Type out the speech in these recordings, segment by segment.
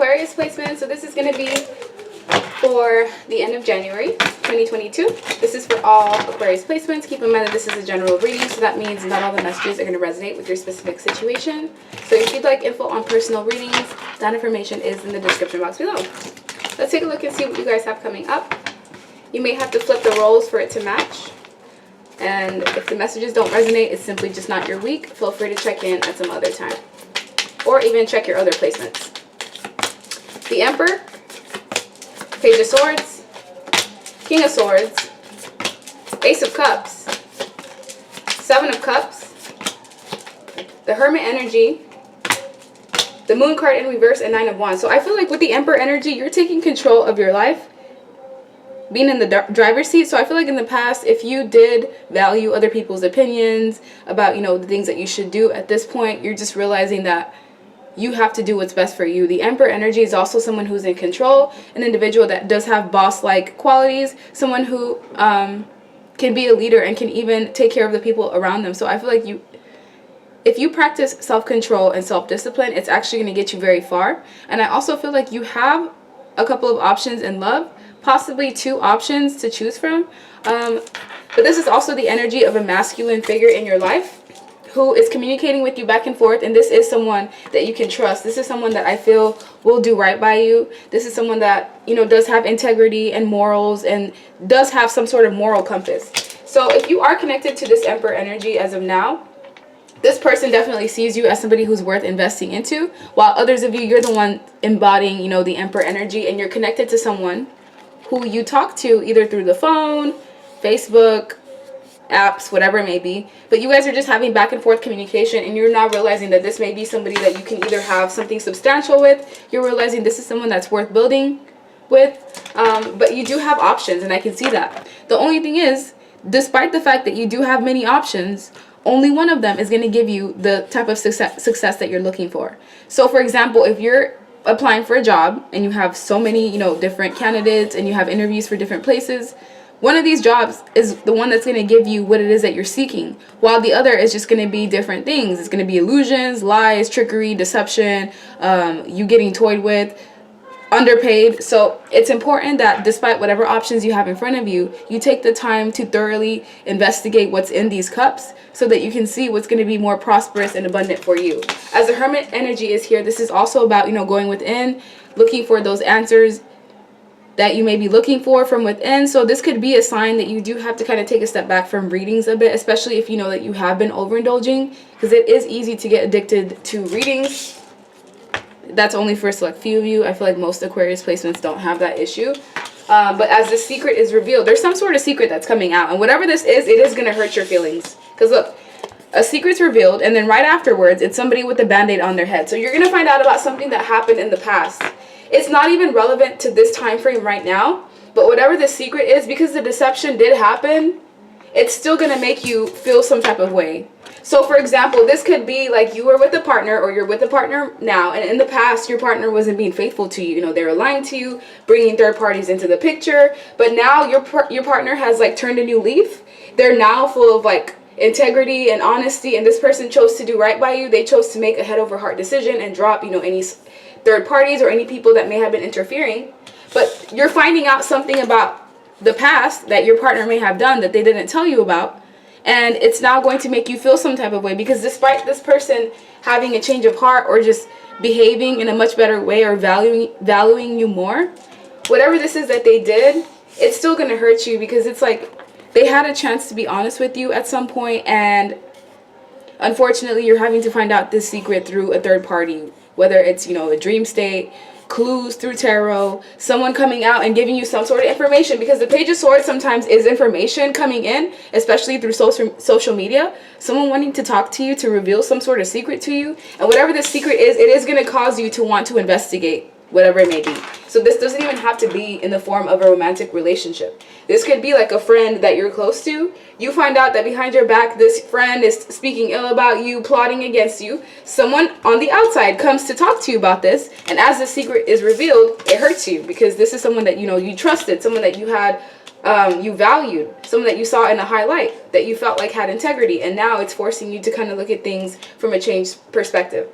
Aquarius placement. So this is going to be for the end of January 2022. This is for all Aquarius placements. Keep in mind that this is a general reading, so that means not all the messages are going to resonate with your specific situation. So if you'd like info on personal readings, that information is in the description box below. Let's take a look and see what you guys have coming up. You may have to flip the roles for it to match. And if the messages don't resonate, it's simply just not your week. Feel free to check in at some other time. Or even check your other placements. The Emperor, Page of Swords, King of Swords, Ace of Cups, Seven of Cups, the Hermit energy, the Moon card in reverse, and Nine of Wands. So I feel like with the Emperor energy, you're taking control of your life, being in the driver's seat. So I feel like in the past, if you did value other people's opinions about, the things that you should do, at this point, you're just realizing that you have to do what's best for you. The Emperor energy is also someone who's in control, an individual that does have boss-like qualities, someone who can be a leader and can even take care of the people around them. So I feel like if you practice self-control and self-discipline, it's actually going to get you very far. And I also feel like you have a couple of options in love, possibly two options to choose from. But this is also the energy of a masculine figure in your life who is communicating with you back and forth, and this is someone that you can trust. This is someone that I feel will do right by you. This is someone that, does have integrity and morals and does have some sort of moral compass. So if you are connected to this Emperor energy as of now, this person definitely sees you as somebody who's worth investing into, while others of you're the one embodying, the Emperor energy, and you're connected to someone who you talk to either through the phone, Facebook, apps, whatever it may be, but you guys are just having back and forth communication, and you're now realizing that this may be somebody that you can either have something substantial with. You're realizing this is someone that's worth building with, but you do have options, and I can see that. The only thing is, despite the fact that you do have many options, only one of them is going to give you the type of success that you're looking for. So for example, if you're applying for a job and you have so many different candidates and you have interviews for different places, one of these jobs is the one that's going to give you what it is that you're seeking, while the other is just going to be different things. It's going to be illusions, lies, trickery, deception, you getting toyed with, underpaid. So it's important that despite whatever options you have in front of you, you take the time to thoroughly investigate what's in these cups so that you can see what's going to be more prosperous and abundant for you. As the Hermit energy is here, this is also about, going within, looking for those answers that you may be looking for from within. So this could be a sign that you do have to kind of take a step back from readings a bit, especially if you know that you have been overindulging, because it is easy to get addicted to readings. That's only for a select few of you. I feel like most Aquarius placements don't have that issue. But as the secret is revealed, there's some sort of secret that's coming out, and whatever this is, it is going to hurt your feelings. Because look, a secret's revealed, and then right afterwards, it's somebody with a band-aid on their head. So you're going to find out about something that happened in the past. It's not even relevant to this time frame right now, but whatever the secret is, because the deception did happen, it's still going to make you feel some type of way. So for example, this could be like you were with a partner, or you're with a partner now, and in the past your partner wasn't being faithful to you. They were lying to you, bringing third parties into the picture, but now your partner has turned a new leaf. They're now full of integrity and honesty, and this person chose to do right by you. They chose to make a head over heart decision and drop any third parties or any people that may have been interfering. But you're finding out something about the past that your partner may have done that they didn't tell you about, and it's now going to make you feel some type of way, because despite this person having a change of heart or just behaving in a much better way or valuing you more, whatever this is that they did, it's still going to hurt you, because it's like they had a chance to be honest with you at some point, and unfortunately you're having to find out this secret through a third party, whether it's a dream state, clues through tarot, someone coming out and giving you some sort of information, because the Page of Swords sometimes is information coming in, especially through social media, someone wanting to talk to you to reveal some sort of secret to you, and whatever this secret is, it is going to cause you to want to investigate whatever it may be. So this doesn't even have to be in the form of a romantic relationship. This could be like a friend that you're close to. You find out that behind your back, this friend is speaking ill about you, plotting against you. Someone on the outside comes to talk to you about this, and as the secret is revealed, it hurts you, because this is someone that you trusted, someone that you had you valued, someone that you saw in a high light, that you felt like had integrity, and now it's forcing you to kind of look at things from a changed perspective.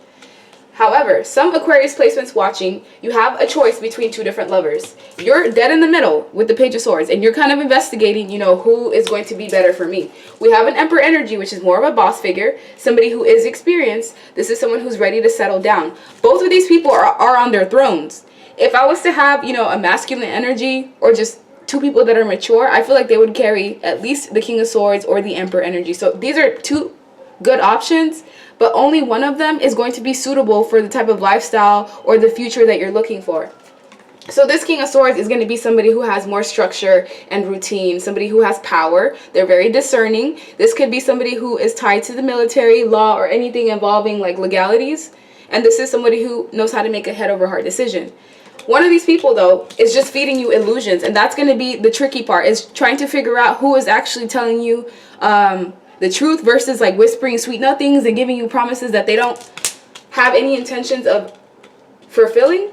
However, some Aquarius placements watching, you have a choice between two different lovers. You're dead in the middle with the Page of Swords, and you're kind of investigating, you know, who is going to be better for me. We have an Emperor energy, which is more of a boss figure, somebody who is experienced. This is someone who's ready to settle down. Both of these people are on their thrones. If I was to have, you know, a masculine energy or just two people that are mature, I feel like they would carry at least the King of Swords or the Emperor energy. So these are two good options, but only one of them is going to be suitable for the type of lifestyle or the future that you're looking for. So this King of Swords is going to be somebody who has more structure and routine, somebody who has power. They're very discerning. This could be somebody who is tied to the military, law, or anything involving like legalities. And this is somebody who knows how to make a head over heart decision. One of these people, though, is just feeding you illusions, and that's going to be the tricky part, is trying to figure out who is actually telling you the truth versus like whispering sweet nothings and giving you promises that they don't have any intentions of fulfilling.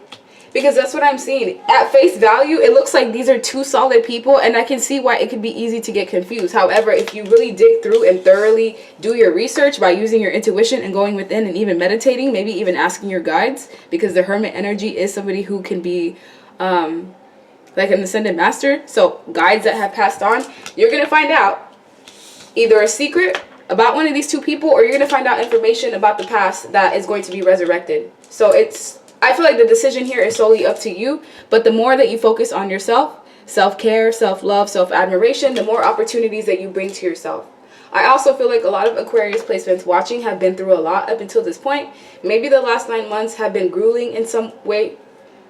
Because that's what I'm seeing. At face value, it looks like these are two solid people, and I can see why it could be easy to get confused. However, if you really dig through and thoroughly do your research by using your intuition and going within and even meditating, maybe even asking your guides, because the Hermit energy is somebody who can be like an ascended master. So guides that have passed on, you're going to find out either a secret about one of these two people, or you're going to find out information about the past that is going to be resurrected. So I feel like the decision here is solely up to you, but the more that you focus on yourself, self-care, self-love, self-admiration, the more opportunities that you bring to yourself. I also feel like a lot of Aquarius placements watching have been through a lot up until this point. Maybe the last 9 months have been grueling in some way,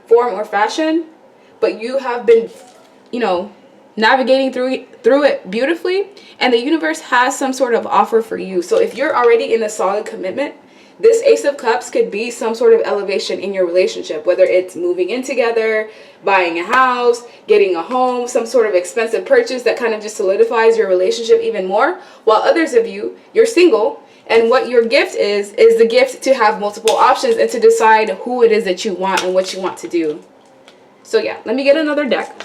form, or fashion, but you have been, you know, navigating through it beautifully, and the universe has some sort of offer for you. So if you're already in a solid commitment, this Ace of Cups could be some sort of elevation in your relationship, whether it's moving in together, buying a house, getting a home, some sort of expensive purchase that kind of just solidifies your relationship even more, while others of you, you're single, and what your gift is the gift to have multiple options and to decide who it is that you want and what you want to do. So yeah, let me get another deck.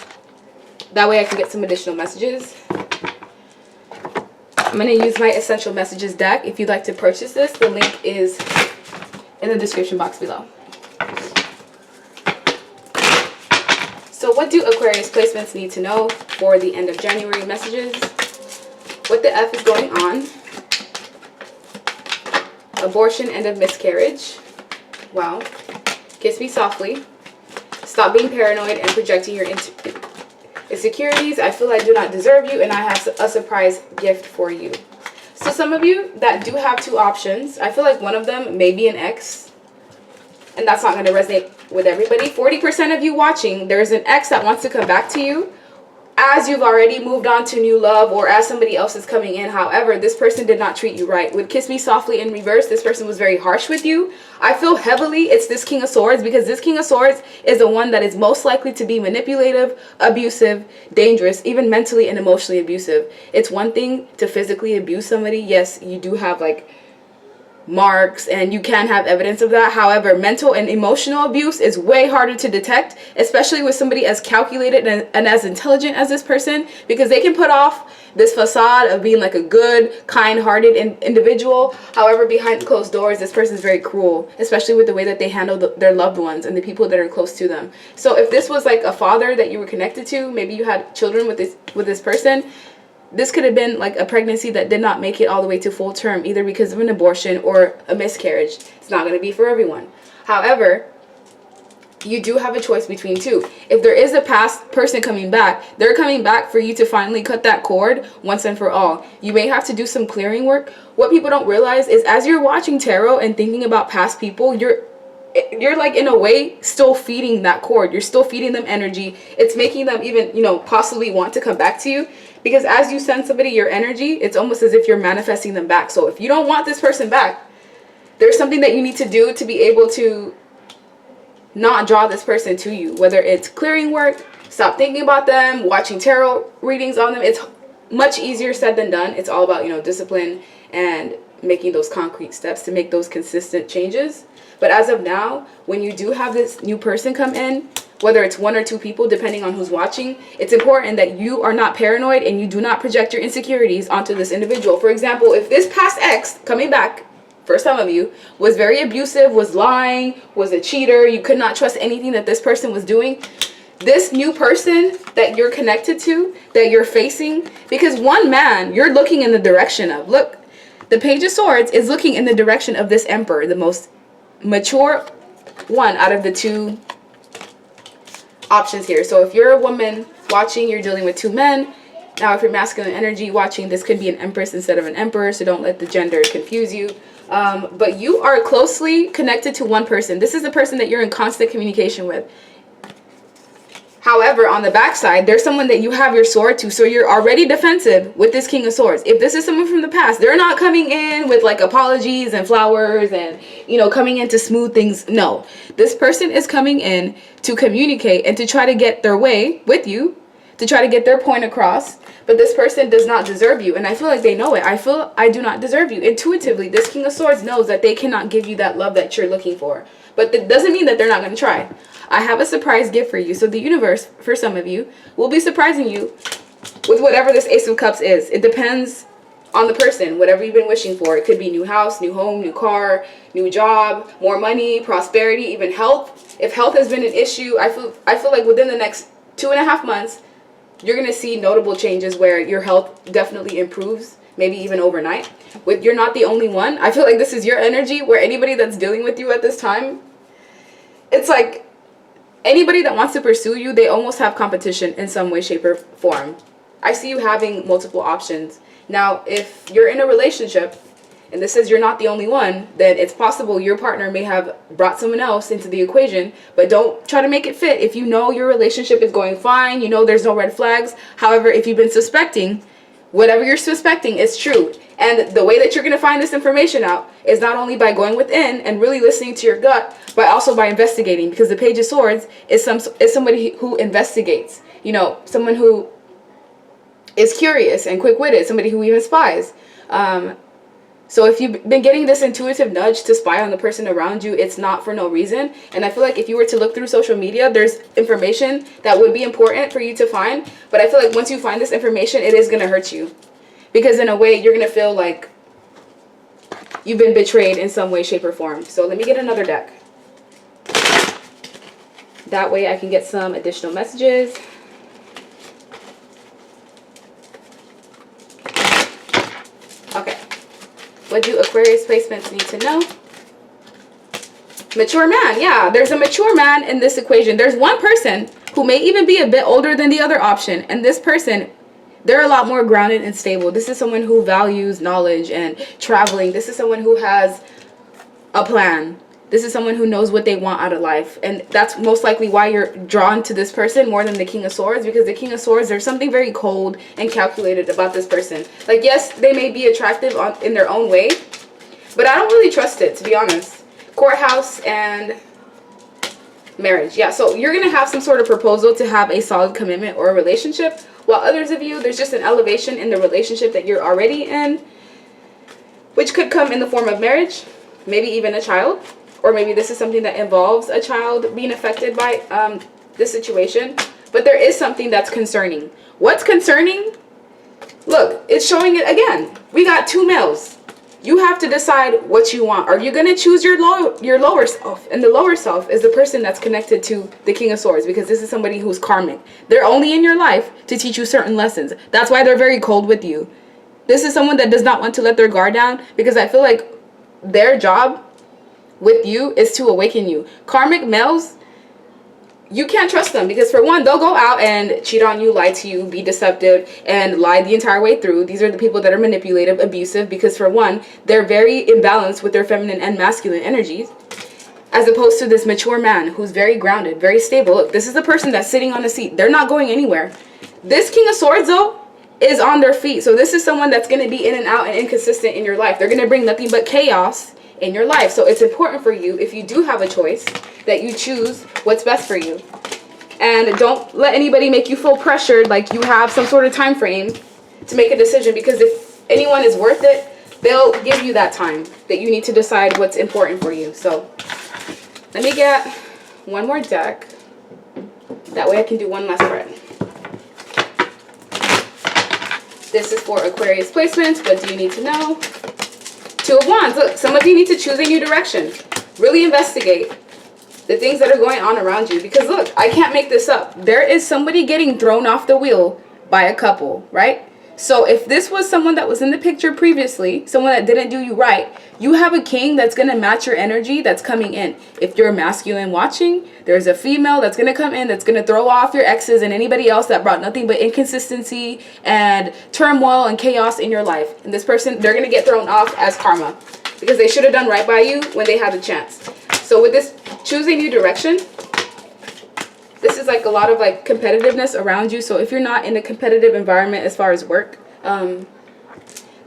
That way I can get some additional messages. I'm going to use my Essential Messages deck. If you'd like to purchase this, the link is in the description box below. So what do Aquarius placements need to know for the end of January messages? What the F is going on? Abortion, end of miscarriage. Wow. Kiss me softly. Stop being paranoid and projecting your insecurities. I feel I do not deserve you, and I have a surprise gift for you. So some of you that do have two options, I feel like one of them may be an ex, and that's not going to resonate with everybody. 40% of you watching, there's an ex that wants to come back to you as you've already moved on to new love, or as somebody else is coming in. However, this person did not treat you right. With Kiss Me Softly in reverse, this person was very harsh with you. I feel heavily it's this King of Swords, because this King of Swords is the one that is most likely to be manipulative, abusive, dangerous, even mentally and emotionally abusive. It's one thing to physically abuse somebody. Yes, you do have like marks and you can have evidence of that. However, mental and emotional abuse is way harder to detect, especially with somebody as calculated and as intelligent as this person, because they can put off this facade of being like a good, kind-hearted individual. However, behind closed doors, this person is very cruel, especially with the way that they handle their loved ones and the people that are close to them. So if this was like a father that you were connected to, maybe you had children with this person, this could have been like a pregnancy that did not make it all the way to full term, either because of an abortion or a miscarriage. It's not going to be for everyone. However, you do have a choice between two. If there is a past person coming back, they're coming back for you to finally cut that cord once and for all. You may have to do some clearing work. What people don't realize is as you're watching tarot and thinking about past people, you're like in a way still feeding that cord. You're still feeding them energy. It's making them even, you know, possibly want to come back to you, because as you send somebody your energy, it's almost as if you're manifesting them back. So if you don't want this person back, there's something that you need to do to be able to not draw this person to you, whether it's clearing work, stop thinking about them, watching tarot readings on them. It's much easier said than done. It's all about, you know, discipline and making those concrete steps to make those consistent changes. But as of now, when you do have this new person come in, whether it's one or two people, depending on who's watching, it's important that you are not paranoid and you do not project your insecurities onto this individual. For example, if this past ex coming back for some of you, was very abusive, was lying, was a cheater. You could not trust anything that this person was doing. This new person that you're connected to, that you're facing, because one man you're looking in the direction of. Look, the Page of Swords is looking in the direction of this Emperor, the most mature one out of the two options here. So if you're a woman watching, you're dealing with two men. Now, if you're masculine energy watching, this could be an Empress instead of an Emperor, so don't let the gender confuse you. But you are closely connected to one person. This is the person that you're in constant communication with. However, on the backside, there's someone that you have your sword to, so you're already defensive with this King of Swords. If this is someone from the past, they're not coming in with like apologies and flowers and, you know, coming in to smooth things. No, this person is coming in to communicate and to try to get their way with you, to try to get their point across. But this person does not deserve you, and I feel like they know it. I feel I do not deserve you. Intuitively, this King of Swords knows that they cannot give you that love that you're looking for. But that doesn't mean that they're not going to try. I have a surprise gift for you. So the universe, for some of you, will be surprising you with whatever this Ace of Cups is. It depends on the person, whatever you've been wishing for. It could be new house, new home, new car, new job, more money, prosperity, even health. If health has been an issue, I feel like within the next 2.5 months, you're going to see notable changes where your health definitely improves, maybe even overnight. You're not the only one. I feel like this is your energy, where anybody that's dealing with you at this time, it's like anybody that wants to pursue you, they almost have competition in some way, shape, or form. I see you having multiple options. Now, if you're in a relationship, and this says you're not the only one, then it's possible your partner may have brought someone else into the equation, but don't try to make it fit. If you know your relationship is going fine, you know there's no red flags. However, if you've been suspecting, whatever you're suspecting is true. And the way that you're going to find this information out is not only by going within and really listening to your gut, but also by investigating, because the Page of Swords is somebody who investigates. You know, someone who is curious and quick-witted, somebody who even spies. So if you've been getting this intuitive nudge to spy on the person around you, it's not for no reason. And I feel like if you were to look through social media, there's information that would be important for you to find. But I feel like once you find this information, it is going to hurt you. Because in a way, you're going to feel like you've been betrayed in some way, shape, or form. So let me get another deck. That way I can get some additional messages. Okay. What do Aquarius placements need to know? Mature man. Yeah, there's a mature man in this equation. There's one person who may even be a bit older than the other option. And this person, they're a lot more grounded and stable. This is someone who values knowledge and traveling. This is someone who has a plan. This is someone who knows what they want out of life. And that's most likely why you're drawn to this person more than the King of Swords. Because the King of Swords, there's something very cold and calculated about this person. Like, yes, they may be attractive in their own way, but I don't really trust it, to be honest. Courthouse and marriage. Yeah, so you're going to have some sort of proposal to have a solid commitment or a relationship. While others of you, there's just an elevation in the relationship that you're already in, which could come in the form of marriage, maybe even a child. Or maybe this is something that involves a child being affected by this situation. But there is something that's concerning. What's concerning? Look, it's showing it again. We got two males. You have to decide what you want. Are you going to choose your lower self? And the lower self is the person that's connected to the King of Swords, because this is somebody who's karmic. They're only in your life to teach you certain lessons. That's why they're very cold with you. This is someone that does not want to let their guard down, because I feel like their job with you is to awaken you. Karmic males, you can't trust them, because for one, they'll go out and cheat on you, lie to you, be deceptive, and lie the entire way through. These are the people that are manipulative, abusive, because for one, they're very imbalanced with their feminine and masculine energies, as opposed to this mature man who's very grounded, very stable. Look, this is the person that's sitting on a seat. They're not going anywhere. This King of Swords, though, is on their feet. So this is someone that's going to be in and out and inconsistent in your life. They're going to bring nothing but chaos in your life. So it's important for you, if you do have a choice, that you choose what's best for you. And don't let anybody make you feel pressured like you have some sort of time frame to make a decision, because if anyone is worth it, they'll give you that time that you need to decide what's important for you. So let me get one more deck. That way I can do one last spread. This is for Aquarius placements. What do you need to know? Two of Wands. Look, some of you need to choose a new direction. Really investigate the things that are going on around you. Because look, I can't make this up. There is somebody getting thrown off the wheel by a couple, right? So if this was someone that was in the picture previously, someone that didn't do you right, you have a king that's going to match your energy that's coming in. If you're masculine watching, there's a female that's going to come in that's going to throw off your exes and anybody else that brought nothing but inconsistency and turmoil and chaos in your life. And this person, they're going to get thrown off as karma because they should have done right by you when they had the chance. So with this, choose a new direction. This is like a lot of like competitiveness around you. So if you're not in a competitive environment as far as work,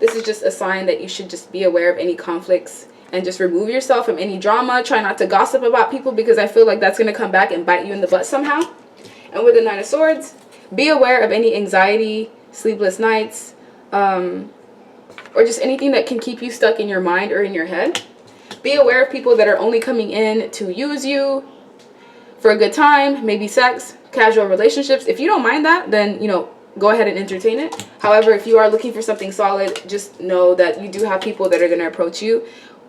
this is just a sign that you should just be aware of any conflicts and just remove yourself from any drama. Try not to gossip about people because I feel like that's going to come back and bite you in the butt somehow. And with the Nine of Swords, be aware of any anxiety, sleepless nights, or just anything that can keep you stuck in your mind or in your head. Be aware of people that are only coming in to use you for a good time, maybe sex, casual relationships. If you don't mind that, then, you know, go ahead and entertain it. However, if you are looking for something solid, just know that you do have people that are going to approach you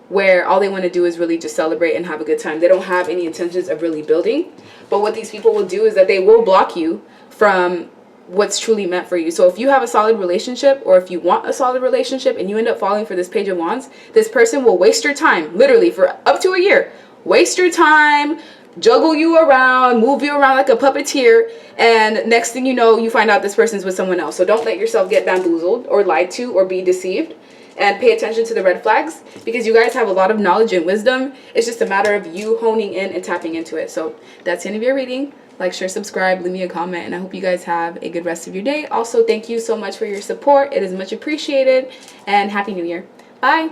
where all they want to do is really just celebrate and have a good time. They don't have any intentions of really building. But what these people will do is that they will block you from what's truly meant for you. So if you have a solid relationship, or if you want a solid relationship and you end up falling for this Page of Wands, this person will waste your time, literally for up to a year. Waste your time, juggle you around, move you around like a puppeteer, and next thing you know, you find out this person's with someone else. So don't let yourself get bamboozled or lied to or be deceived, and pay attention to the red flags because you guys have a lot of knowledge and wisdom. It's just a matter of you honing in and tapping into it. So that's the end of your reading. Like, share, subscribe, leave me a comment, and I hope you guys have a good rest of your day. Also, thank you so much for your support. It is much appreciated, and Happy New Year. Bye.